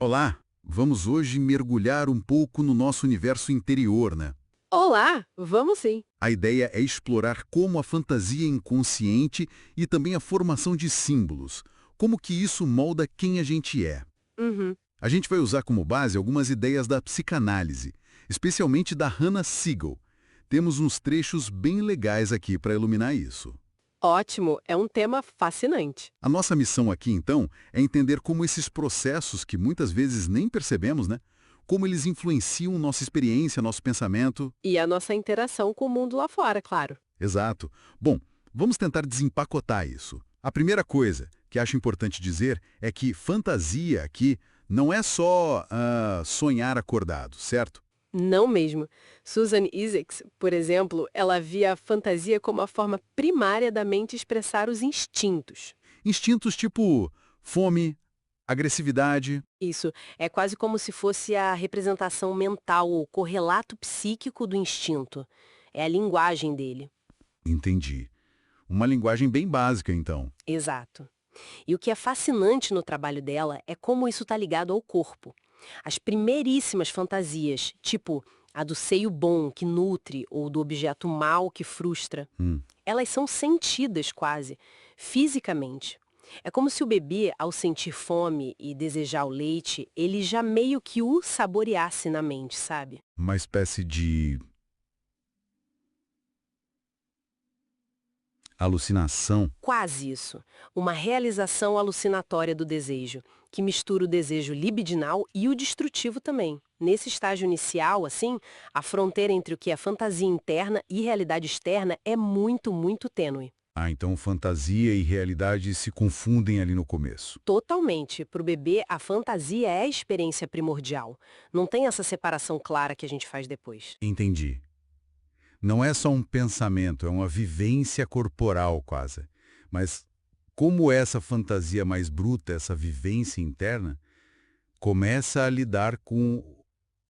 Olá, vamos hoje mergulhar um pouco no nosso universo interior, né? Olá, vamos sim. A ideia é explorar como a fantasia inconsciente e também a formação de símbolos, como que isso molda quem a gente é. Uhum. A gente vai usar como base algumas ideias da psicanálise, especialmente da Hannah Siegel. Temos uns trechos bem legais aqui para iluminar isso. Ótimo, é um tema fascinante. A nossa missão aqui, então, é entender como esses processos, que muitas vezes nem percebemos, né? Como eles influenciam nossa experiência, nosso pensamento. E a nossa interação com o mundo lá fora, claro. Exato. Bom, vamos tentar desempacotar isso. A primeira coisa que acho importante dizer é que fantasia aqui não é só sonhar acordado, certo? Não mesmo. Susan Isaacs, por exemplo, ela via a fantasia como a forma primária da mente expressar os instintos. Instintos tipo fome, agressividade. Isso é quase como se fosse a representação mental, o correlato psíquico do instinto. É a linguagem dele. Entendi. Uma linguagem bem básica, então. Exato. E o que é fascinante no trabalho dela é como isso está ligado ao corpo. As primeiríssimas fantasias, tipo a do seio bom que nutre ou do objeto mau que frustra, Hum. elas são sentidas quase, fisicamente. É como se o bebê, ao sentir fome e desejar o leite, ele já meio que o saboreasse na mente, sabe? Uma espécie de alucinação. Quase isso. Uma realização alucinatória do desejo, que mistura o desejo libidinal e o destrutivo também. Nesse estágio inicial, assim, a fronteira entre o que é fantasia interna e realidade externa é muito, muito tênue. Ah, então fantasia e realidade se confundem ali no começo. Totalmente. Para o bebê, a fantasia é a experiência primordial. Não tem essa separação clara que a gente faz depois. Entendi. Não é só um pensamento, é uma vivência corporal quase. Mas como essa fantasia mais bruta, essa vivência interna, começa a lidar com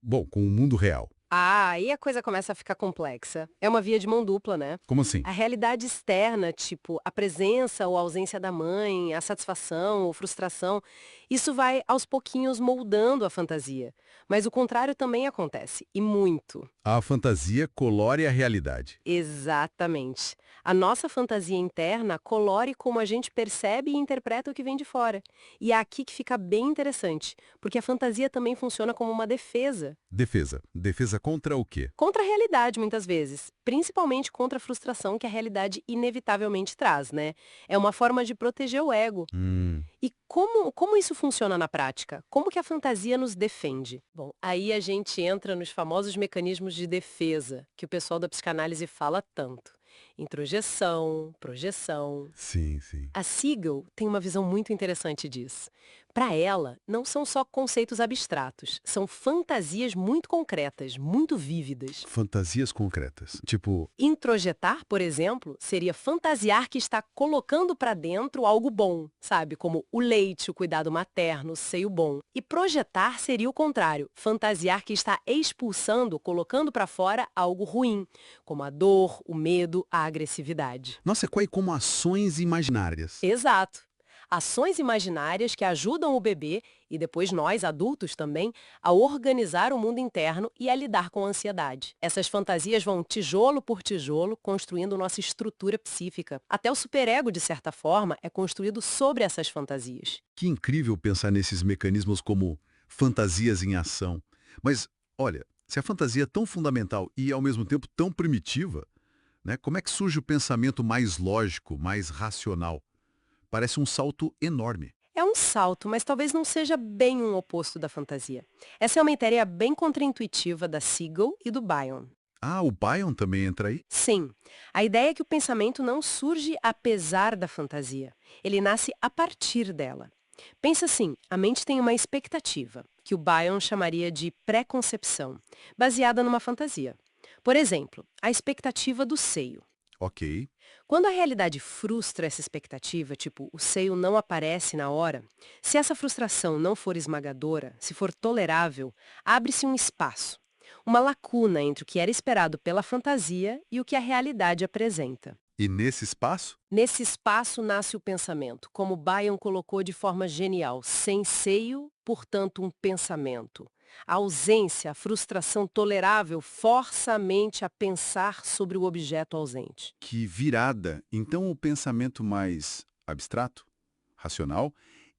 o mundo real. Ah, aí a coisa começa a ficar complexa. É uma via de mão dupla, né? Como assim? A realidade externa, tipo a presença ou a ausência da mãe, a satisfação ou frustração, isso vai aos pouquinhos moldando a fantasia. Mas o contrário também acontece, e muito. A fantasia colore a realidade. Exatamente. A nossa fantasia interna colore como a gente percebe e interpreta o que vem de fora. E é aqui que fica bem interessante, porque a fantasia também funciona como uma defesa. Defesa. Defesa contra o quê? Contra a realidade, muitas vezes. Principalmente contra a frustração que a realidade inevitavelmente traz, né? É uma forma de proteger o ego. Hum. E como isso funciona na prática? Como que a fantasia nos defende? Bom, aí a gente entra nos famosos mecanismos de defesa, que o pessoal da psicanálise fala tanto. Introjeção, projeção. Sim, sim. A Siegel tem uma visão muito interessante disso. Para ela, não são só conceitos abstratos, são fantasias muito concretas, muito vívidas. Fantasias concretas. Tipo, Introjetar, por exemplo, seria fantasiar que está colocando para dentro algo bom, sabe? Como o leite, o cuidado materno, o seio bom. E projetar seria o contrário, fantasiar que está expulsando, colocando para fora algo ruim, como a dor, o medo, a agressividade. nossa, é quase como ações imaginárias. Exato. Ações imaginárias que ajudam o bebê, e depois nós, adultos também, a organizar o mundo interno e a lidar com a ansiedade. Essas fantasias vão tijolo por tijolo construindo nossa estrutura psíquica. Até o superego, de certa forma, é construído sobre essas fantasias. Que incrível pensar nesses mecanismos como fantasias em ação. Mas, olha, se a fantasia é tão fundamental e, ao mesmo tempo, tão primitiva, né, como é que surge o pensamento mais lógico, mais racional? Parece um salto enorme. É um salto, mas talvez não seja bem um oposto da fantasia. Essa é uma ideia bem contraintuitiva da Siegel e do Bion. Ah, o Bion também entra aí? Sim, a ideia é que o pensamento não surge apesar da fantasia. Ele nasce a partir dela. Pensa assim, a mente tem uma expectativa, que o Bion chamaria de pré-concepção, baseada numa fantasia. Por exemplo, a expectativa do seio. Ok. Quando a realidade frustra essa expectativa, tipo, o seio não aparece na hora, se essa frustração não for esmagadora, se for tolerável, abre-se um espaço, uma lacuna entre o que era esperado pela fantasia e o que a realidade apresenta. E nesse espaço? Nesse espaço nasce o pensamento, como Bion colocou de forma genial, sem seio, portanto um pensamento. A ausência, a frustração tolerável força a mente a pensar sobre o objeto ausente. Que virada! Então o pensamento mais abstrato, racional,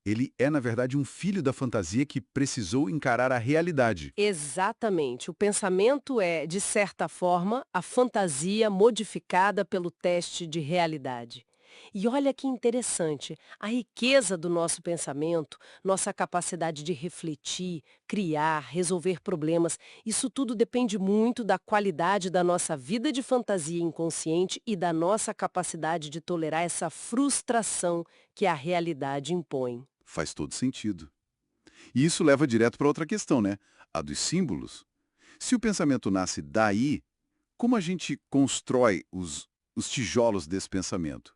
ele é, na verdade, um filho da fantasia que precisou encarar a realidade. Exatamente. O pensamento é, de certa forma, a fantasia modificada pelo teste de realidade. E olha que interessante, a riqueza do nosso pensamento, nossa capacidade de refletir, criar, resolver problemas, isso tudo depende muito da qualidade da nossa vida de fantasia inconsciente e da nossa capacidade de tolerar essa frustração que a realidade impõe. Faz todo sentido. E isso leva direto para outra questão, né? A dos símbolos. Se o pensamento nasce daí, como a gente constrói os tijolos desse pensamento?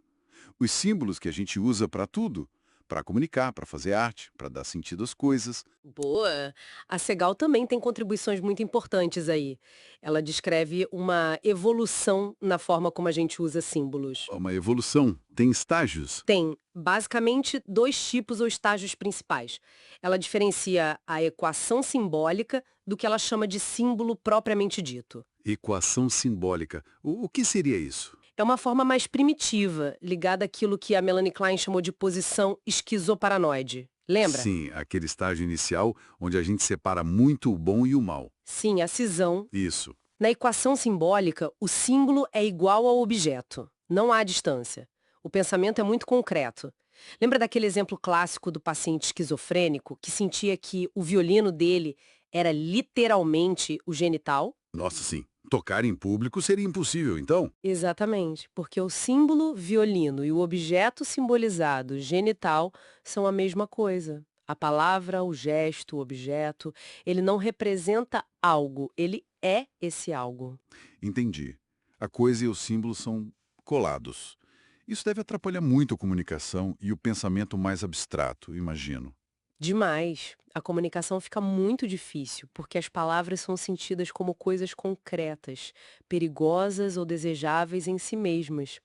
Os símbolos que a gente usa para tudo, para comunicar, para fazer arte, para dar sentido às coisas. Boa! A Segal também tem contribuições muito importantes aí. Ela descreve uma evolução na forma como a gente usa símbolos. Uma evolução tem estágios. Tem, basicamente, dois tipos ou estágios principais. Ela diferencia a equação simbólica do que ela chama de símbolo propriamente dito. Equação simbólica. O que seria isso? É uma forma mais primitiva, ligada àquilo que a Melanie Klein chamou de posição esquizoparanoide. Lembra? Sim, aquele estágio inicial onde a gente separa muito o bom e o mal. Sim, a cisão. Isso. Na equação simbólica, o símbolo é igual ao objeto. Não há distância. O pensamento é muito concreto. Lembra daquele exemplo clássico do paciente esquizofrênico que sentia que o violino dele era literalmente o genital? Nossa, sim. Tocar em público seria impossível, então? Exatamente, porque o símbolo violino e o objeto simbolizado genital são a mesma coisa. A palavra, o gesto, o objeto, ele não representa algo, ele é esse algo. Entendi. A coisa e o símbolo são colados. Isso deve atrapalhar muito a comunicação e o pensamento mais abstrato, imagino. Demais. A comunicação fica muito difícil, porque as palavras são sentidas como coisas concretas, perigosas ou desejáveis em si mesmas.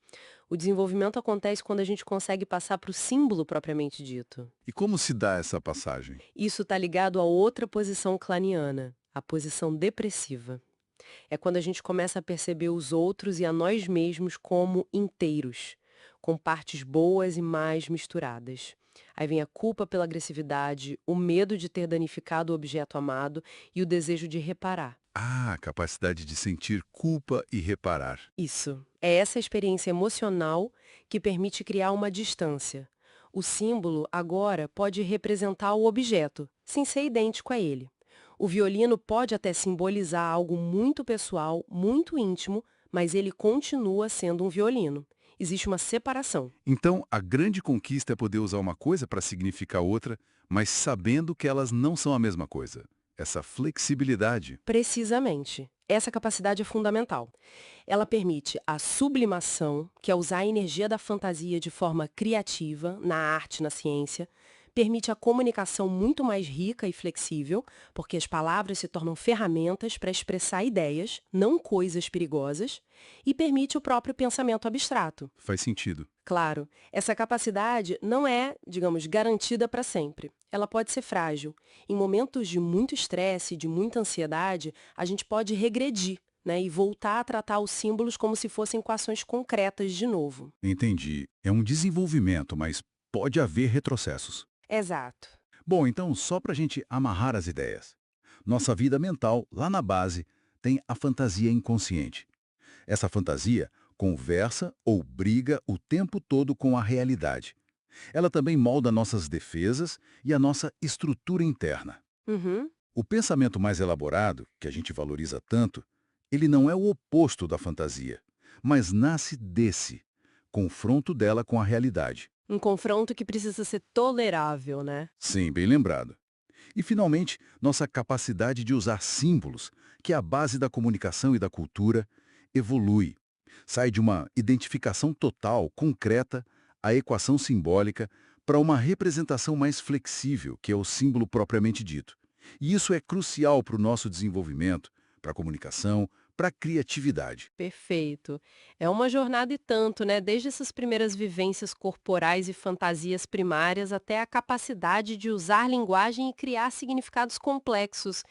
O desenvolvimento acontece quando a gente consegue passar para o símbolo propriamente dito. E como se dá essa passagem? Isso está ligado a outra posição claniana, a posição depressiva. É quando a gente começa a perceber os outros e a nós mesmos como inteiros, com partes boas e mais misturadas. Aí vem a culpa pela agressividade, o medo de ter danificado o objeto amado e o desejo de reparar. Ah, a capacidade de sentir culpa e reparar. Isso. É essa experiência emocional que permite criar uma distância. O símbolo, agora, pode representar o objeto, sem ser idêntico a ele. O violino pode até simbolizar algo muito pessoal, muito íntimo, mas ele continua sendo um violino. Existe uma separação. Então, a grande conquista é poder usar uma coisa para significar outra, mas sabendo que elas não são a mesma coisa. Essa flexibilidade. Precisamente. Essa capacidade é fundamental. Ela permite a sublimação, que é usar a energia da fantasia de forma criativa, na arte, na ciência. Permite a comunicação muito mais rica e flexível, porque as palavras se tornam ferramentas para expressar ideias, não coisas perigosas. E permite o próprio pensamento abstrato. Faz sentido. Claro, essa capacidade não é, digamos, garantida para sempre. Ela pode ser frágil. Em momentos de muito estresse, de muita ansiedade, a gente pode regredir, né, e voltar a tratar os símbolos como se fossem equações concretas de novo. Entendi. É um desenvolvimento, mas pode haver retrocessos. Exato. Bom, então, só para a gente amarrar as ideias. Nossa vida mental, lá na base, tem a fantasia inconsciente. Essa fantasia conversa ou briga o tempo todo com a realidade. Ela também molda nossas defesas e a nossa estrutura interna. Uhum. O pensamento mais elaborado, que a gente valoriza tanto, ele não é o oposto da fantasia, mas nasce desse confronto dela com a realidade. Um confronto que precisa ser tolerável, né? Sim, bem lembrado. E, finalmente, nossa capacidade de usar símbolos, que é a base da comunicação e da cultura, evolui. Sai de uma identificação total, concreta, a equação simbólica, para uma representação mais flexível, que é o símbolo propriamente dito. E isso é crucial para o nosso desenvolvimento, para a comunicação, para a criatividade. Perfeito. É uma jornada e tanto, né? Desde essas primeiras vivências corporais e fantasias primárias até a capacidade de usar linguagem e criar significados complexos.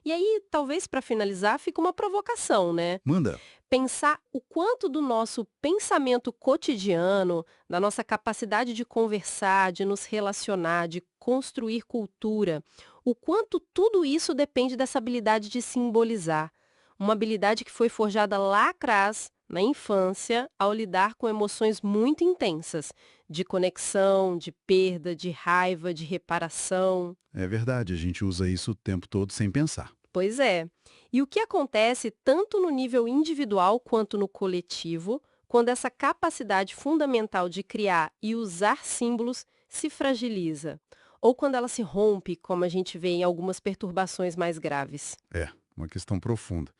E aí, talvez para finalizar, fica uma provocação, né? Manda. Pensar o quanto do nosso pensamento cotidiano, da nossa capacidade de conversar, de nos relacionar, de construir cultura, o quanto tudo isso depende dessa habilidade de simbolizar. Uma habilidade que foi forjada lá atrás, na infância, ao lidar com emoções muito intensas, de conexão, de perda, de raiva, de reparação. É verdade, a gente usa isso o tempo todo sem pensar. Pois é. E o que acontece tanto no nível individual quanto no coletivo, quando essa capacidade fundamental de criar e usar símbolos se fragiliza? Ou quando ela se rompe, como a gente vê em algumas perturbações mais graves? É, uma questão profunda.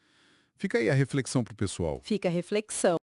Fica aí a reflexão para o pessoal. Fica a reflexão.